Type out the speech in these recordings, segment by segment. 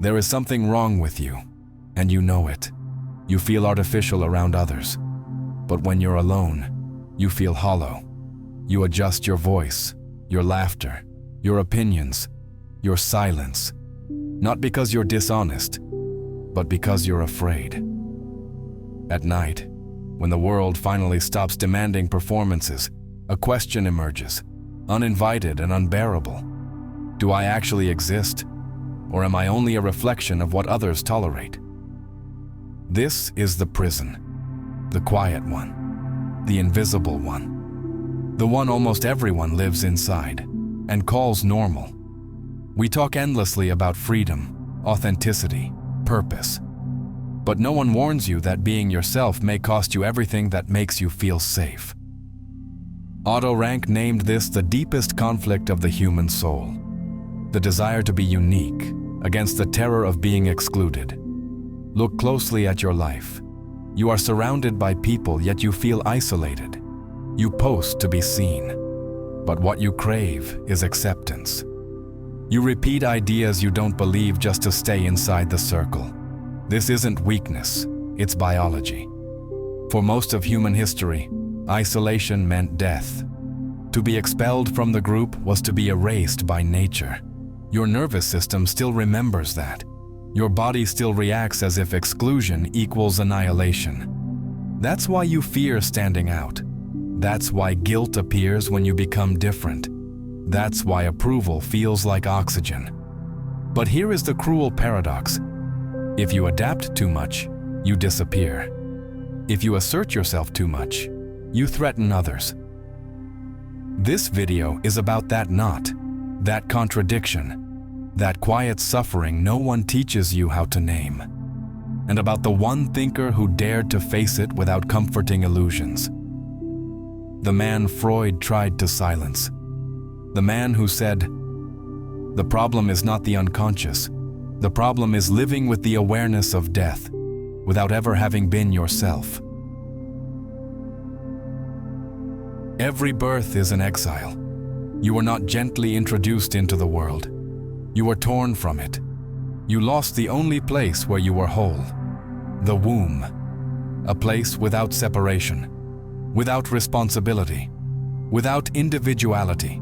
There is something wrong with you, and you know it. You feel artificial around others. But when you're alone, you feel hollow. You adjust your voice, your laughter, your opinions, your silence, not because you're dishonest, but because you're afraid. At night, when the world finally stops demanding performances, a question emerges, uninvited and unbearable. Do I actually exist, or am I only a reflection of what others tolerate? This is the prison, the quiet one, the invisible one, the one almost everyone lives inside and calls normal. We talk endlessly about freedom, authenticity, purpose, but no one warns you that being yourself may cost you everything that makes you feel safe. Otto Rank named this the deepest conflict of the human soul, the desire to be unique against the terror of being excluded. Look closely at your life. You are surrounded by people, yet you feel isolated. You post to be seen, but what you crave is acceptance. You repeat ideas you don't believe just to stay inside the circle. This isn't weakness, it's biology. For most of human history, isolation meant death. To be expelled from the group was to be erased by nature. Your nervous system still remembers that. Your body still reacts as if exclusion equals annihilation. That's why you fear standing out. That's why guilt appears when you become different. That's why approval feels like oxygen. But here is the cruel paradox. If you adapt too much, you disappear. If you assert yourself too much, you threaten others. This video is about that knot, that contradiction, that quiet suffering no one teaches you how to name, and about the one thinker who dared to face it without comforting illusions. The man Freud tried to silence. The man who said, "The problem is not the unconscious. The problem is living with the awareness of death, without ever having been yourself." Every birth is an exile. You were not gently introduced into the world. You were torn from it. You lost the only place where you were whole, the womb, a place without separation, without responsibility, without individuality.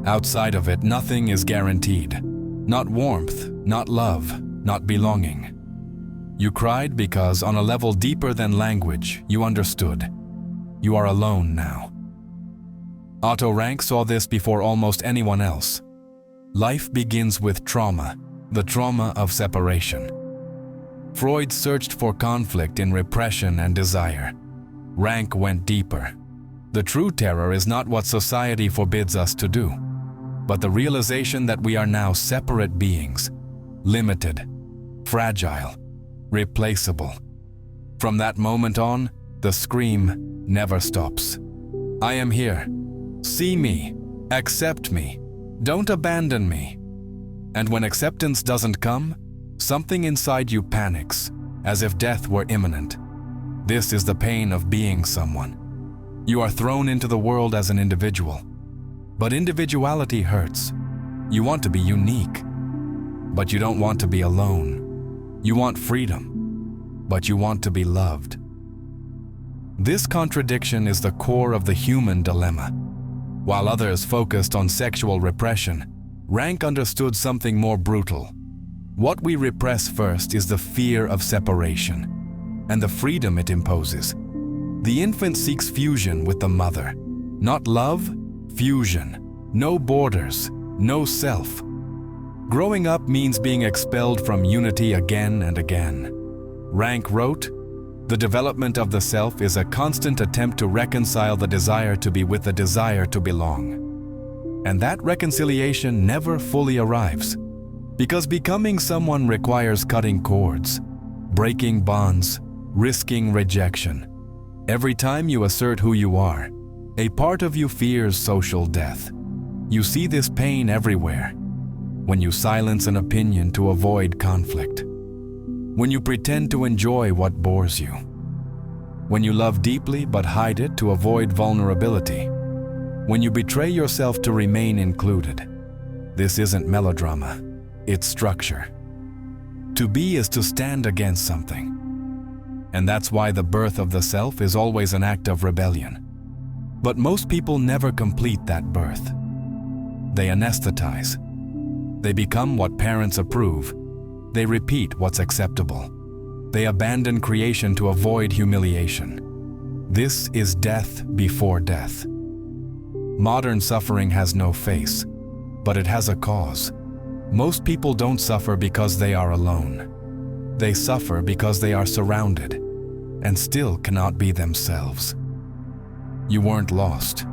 Outside of it, nothing is guaranteed. Not warmth, not love, not belonging. You cried because, on a level deeper than language, you understood. You are alone now. Otto Rank saw this before almost anyone else. Life begins with trauma, the trauma of separation. Freud searched for conflict in repression and desire. Rank went deeper. The true terror is not what society forbids us to do, but the realization that we are now separate beings, limited, fragile, replaceable. From that moment on, the scream never stops. I am here. See me. Accept me. Don't abandon me. And when acceptance doesn't come, something inside you panics, as if death were imminent. This is the pain of being someone. You are thrown into the world as an individual. But individuality hurts. You want to be unique, but you don't want to be alone. You want freedom, but you want to be loved. This contradiction is the core of the human dilemma. While others focused on sexual repression, Rank understood something more brutal. What we repress first is the fear of separation and the freedom it imposes. The infant seeks fusion with the mother. Not love, fusion. No borders, no self. Growing up means being expelled from unity again and again. Rank wrote, "The development of the self is a constant attempt to reconcile the desire to be with the desire to belong. And that reconciliation never fully arrives, because becoming someone requires cutting cords, breaking bonds, risking rejection. Every time you assert who you are, a part of you fears social death. You see this pain everywhere. When you silence an opinion to avoid conflict. When you pretend to enjoy what bores you. When you love deeply but hide it to avoid vulnerability. When you betray yourself to remain included. This isn't melodrama, it's structure. To be is to stand against something. And that's why the birth of the self is always an act of rebellion. But most people never complete that birth. They anesthetize. They become what parents approve. They repeat what's acceptable. They abandon creation to avoid humiliation. This is death before death. Modern suffering has no face, but it has a cause. Most people don't suffer because they are alone. They suffer because they are surrounded and still cannot be themselves. You weren't lost.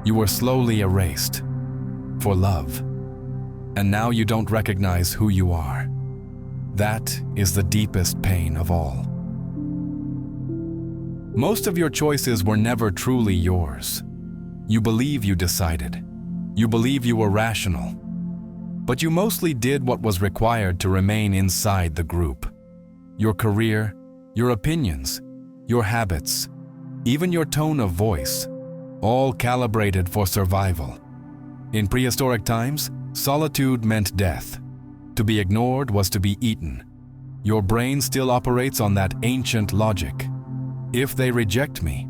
You were slowly erased for love. And now you don't recognize who you are. That is the deepest pain of all. Most of your choices were never truly yours. You believe you decided. You believe you were rational. But you mostly did what was required to remain inside the group. Your career, your opinions, your habits, even your tone of voice, all calibrated for survival. In prehistoric times, solitude meant death. To be ignored was to be eaten. Your brain still operates on that ancient logic. If they reject me,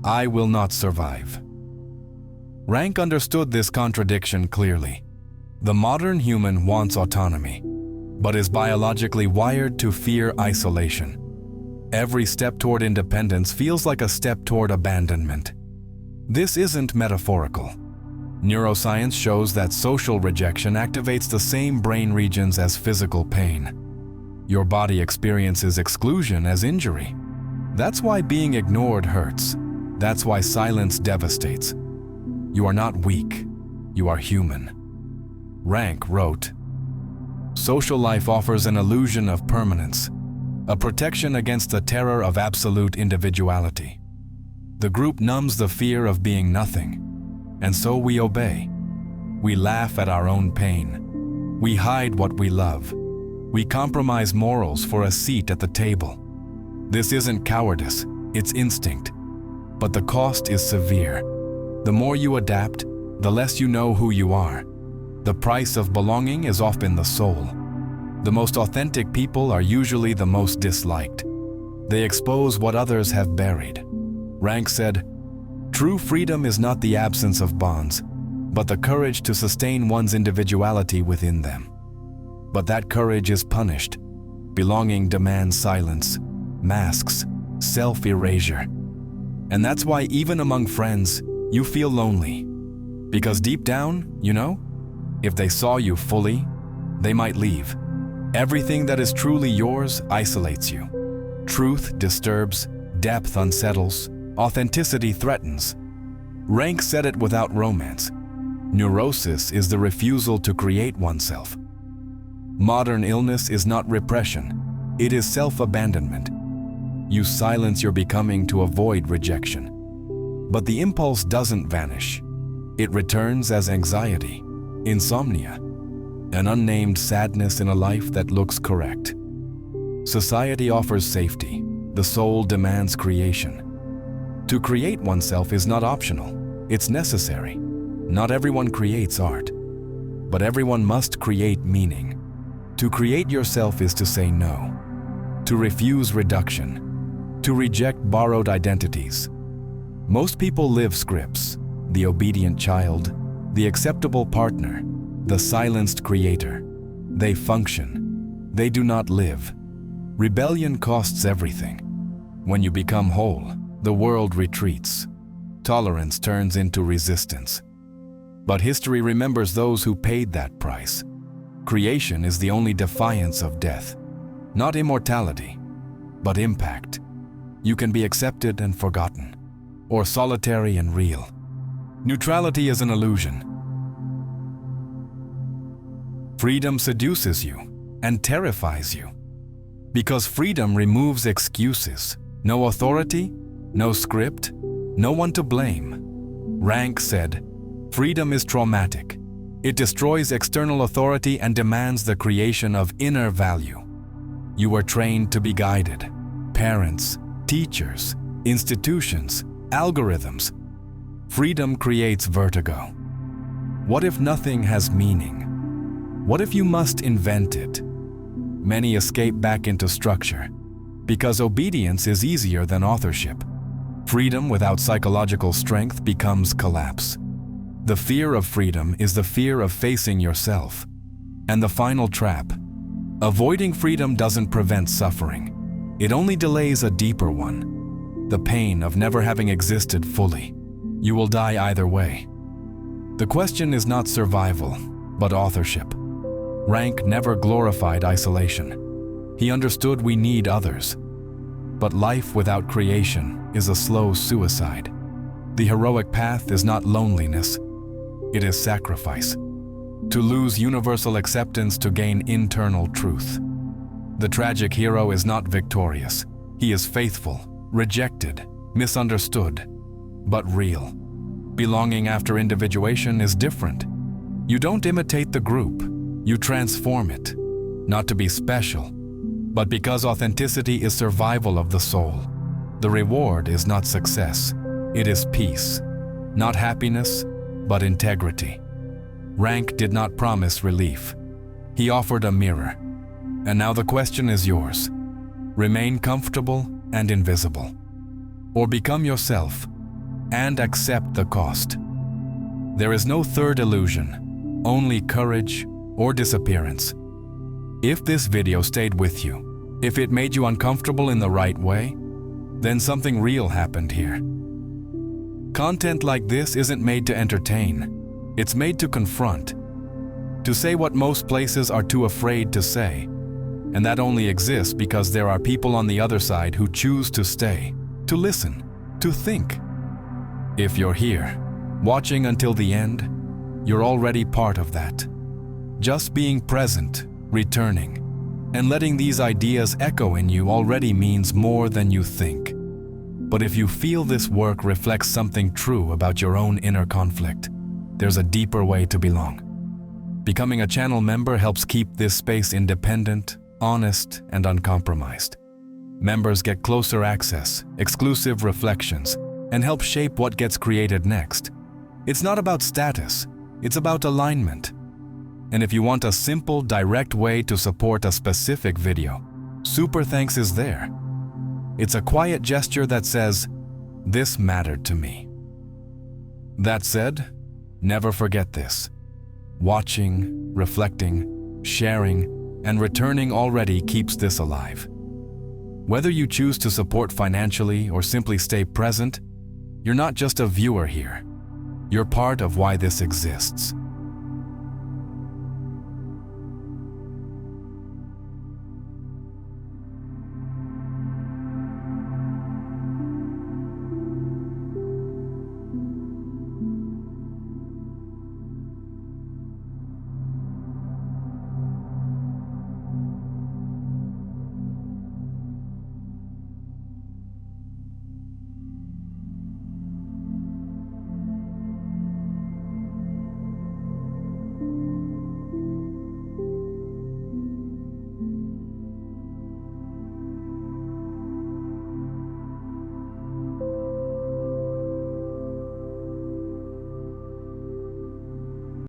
I will not survive. Rank understood this contradiction clearly. The modern human wants autonomy, but is biologically wired to fear isolation. Every step toward independence feels like a step toward abandonment. This isn't metaphorical. Neuroscience shows that social rejection activates the same brain regions as physical pain. Your body experiences exclusion as injury. That's why being ignored hurts. That's why silence devastates. You are not weak. You are human. Rank wrote, "Social life offers an illusion of permanence, a protection against the terror of absolute individuality. The group numbs the fear of being nothing, and so we obey. We laugh at our own pain. We hide what we love. We compromise morals for a seat at the table. This isn't cowardice, it's instinct. But the cost is severe. The more you adapt, the less you know who you are. The price of belonging is often the soul. The most authentic people are usually the most disliked. They expose what others have buried." Rank said, "True freedom is not the absence of bonds, but the courage to sustain one's individuality within them. But that courage is punished. Belonging demands silence, masks, self-erasure. And that's why even among friends, you feel lonely. Because deep down, you know, if they saw you fully, they might leave. Everything that is truly yours isolates you. Truth disturbs, depth unsettles, authenticity threatens." Rank said it without romance. Neurosis is the refusal to create oneself. Modern illness is not repression, it is self-abandonment. You silence your becoming to avoid rejection. But the impulse doesn't vanish. It returns as anxiety, insomnia, an unnamed sadness in a life that looks correct. Society offers safety. The soul demands creation. To create oneself is not optional. It's necessary. Not everyone creates art, but everyone must create meaning. To create yourself is to say no, to refuse reduction, to reject borrowed identities. Most people live scripts: the obedient child, the acceptable partner, the silenced creator. They function. They do not live. Rebellion costs everything. When you become whole, the world retreats. Tolerance turns into resistance. But history remembers those who paid that price. Creation is the only defiance of death. Not immortality, but impact. You can be accepted and forgotten, or solitary and real. Neutrality is an illusion. Freedom seduces you and terrifies you. Because freedom removes excuses. No authority, no script, no one to blame. Rank said, "Freedom is traumatic. It destroys external authority and demands the creation of inner value. You were trained to be guided. Parents, teachers, institutions, algorithms. Freedom creates vertigo. What if nothing has meaning? What if you must invent it? many escape back into structure, because obedience is easier than authorship. Freedom without psychological strength becomes collapse. The fear of freedom is the fear of facing yourself. And the final trap: avoiding freedom doesn't prevent suffering. It only delays a deeper one, the pain of never having existed fully. You will die either way. The question is not survival, but authorship. Rank never glorified isolation. He understood we need others. But life without creation is a slow suicide. The heroic path is not loneliness, it is sacrifice. To lose universal acceptance to gain internal truth. The tragic hero is not victorious. He is faithful, rejected, misunderstood, but real. Belonging after individuation is different. You don't imitate the group, you transform it. Not to be special, but because authenticity is survival of the soul. The reward is not success, it is peace. Not happiness, but integrity. Rank did not promise relief. He offered a mirror. And now the question is yours. Remain comfortable and invisible. Or become yourself and accept the cost. There is no third illusion, only courage or disappearance. If this video stayed with you, if it made you uncomfortable in the right way, then something real happened here. Content like this isn't made to entertain. It's made to confront. To say what most places are too afraid to say. And that only exists because there are people on the other side who choose to stay, to listen, to think. If you're here, watching until the end, you're already part of that. Just being present, returning, and letting these ideas echo in you already means more than you think. But if you feel this work reflects something true about your own inner conflict, there's a deeper way to belong. Becoming a channel member helps keep this space independent, honest, and uncompromised. Members get closer access, exclusive reflections, and help shape what gets created next. It's not about status, it's about alignment. And if you want a simple, direct way to support a specific video, Super Thanks is there. It's a quiet gesture that says, "This mattered to me." That said, never forget this. Watching, reflecting, sharing, and returning already keeps this alive. Whether you choose to support financially or simply stay present, you're not just a viewer here. You're part of why this exists.